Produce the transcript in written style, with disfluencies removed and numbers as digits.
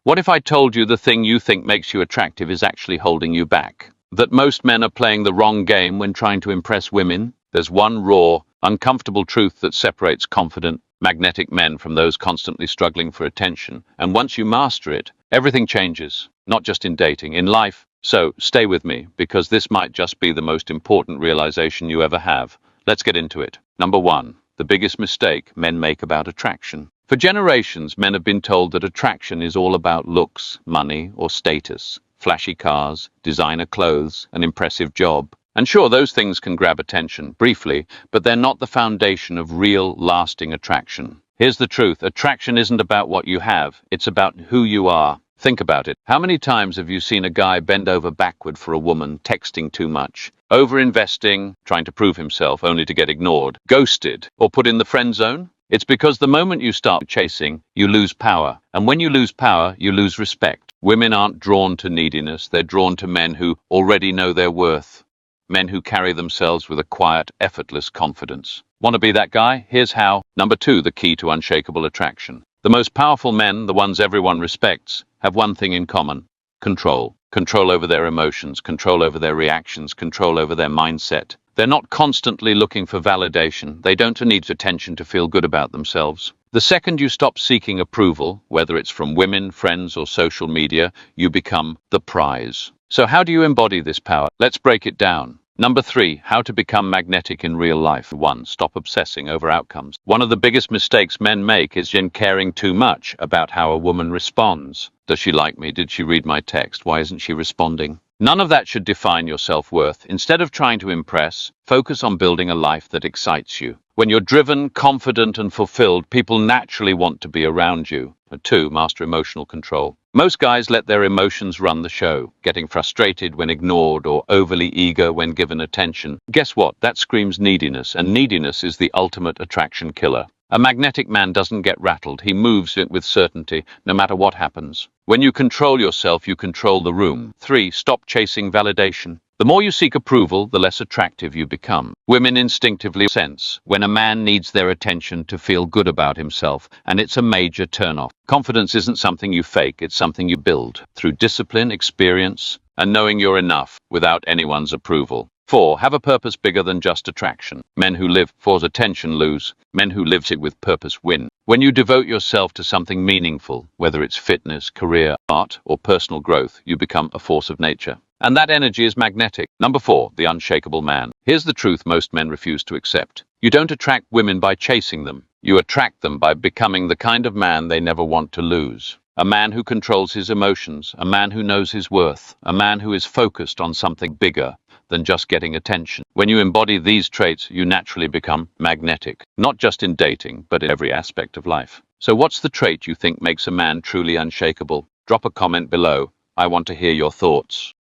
What if I told you the thing you think makes you attractive is actually holding you back? That most men are playing the wrong game when trying to impress women? There's one raw, uncomfortable truth that separates confident, magnetic men from those constantly struggling for attention. And once you master it, everything changes, not just in dating, in life. So stay with me, because this might just be the most important realization you ever have. Let's get into it. Number one, the biggest mistake men make about attraction. For generations, men have been told that attraction is all about looks, money, or status, flashy cars, designer clothes, an impressive job. And sure, those things can grab attention briefly, but they're not the foundation of real, lasting attraction. Here's the truth. Attraction isn't about what you have. It's about who you are. Think about it. How many times have you seen a guy bend over backward for a woman, texting too much, over-investing, trying to prove himself only to get ignored, ghosted, or put in the friend zone? It's because the moment you start chasing, you lose power. And when you lose power, you lose respect. Women aren't drawn to neediness. They're drawn to men who already know their worth. Men who carry themselves with a quiet, effortless confidence. Want to be that guy? Here's how. Number two, the key to unshakable attraction. The most powerful men, the ones everyone respects, have one thing in common: control. Control over their emotions, control over their reactions, control over their mindset. They're not constantly looking for validation. They don't need attention to feel good about themselves. The second you stop seeking approval, whether it's from women, friends, or social media, you become the prize. So how do you embody this power? Let's break it down. Number three, how to become magnetic in real life. One, stop obsessing over outcomes. One of the biggest mistakes men make is in caring too much about how a woman responds. Does she like me? Did she read my text? Why isn't she responding? None of that should define your self-worth. Instead of trying to impress, focus on building a life that excites you. When you're driven, confident, and fulfilled, people naturally want to be around you. Two, master emotional control. Most guys let their emotions run the show, getting frustrated when ignored or overly eager when given attention. Guess what? That screams neediness, and neediness is the ultimate attraction killer. A magnetic man doesn't get rattled. He moves it with certainty, no matter what happens. When you control yourself, you control the room. Three, stop chasing validation. The more you seek approval, the less attractive you become. Women instinctively sense when a man needs their attention to feel good about himself, and it's a major turnoff. Confidence isn't something you fake, it's something you build through discipline, experience, and knowing you're enough without anyone's approval. Four, have a purpose bigger than just attraction. Men who live for attention lose. Men who live it with purpose win. When you devote yourself to something meaningful, whether it's fitness, career, art, or personal growth, you become a force of nature. And that energy is magnetic. Number four, the unshakable man. Here's the truth most men refuse to accept. You don't attract women by chasing them. You attract them by becoming the kind of man they never want to lose. A man who controls his emotions, a man who knows his worth, a man who is focused on something bigger than just getting attention. When you embody these traits, you naturally become magnetic, not just in dating, but in every aspect of life. So what's the trait you think makes a man truly unshakable? Drop a comment below. I want to hear your thoughts.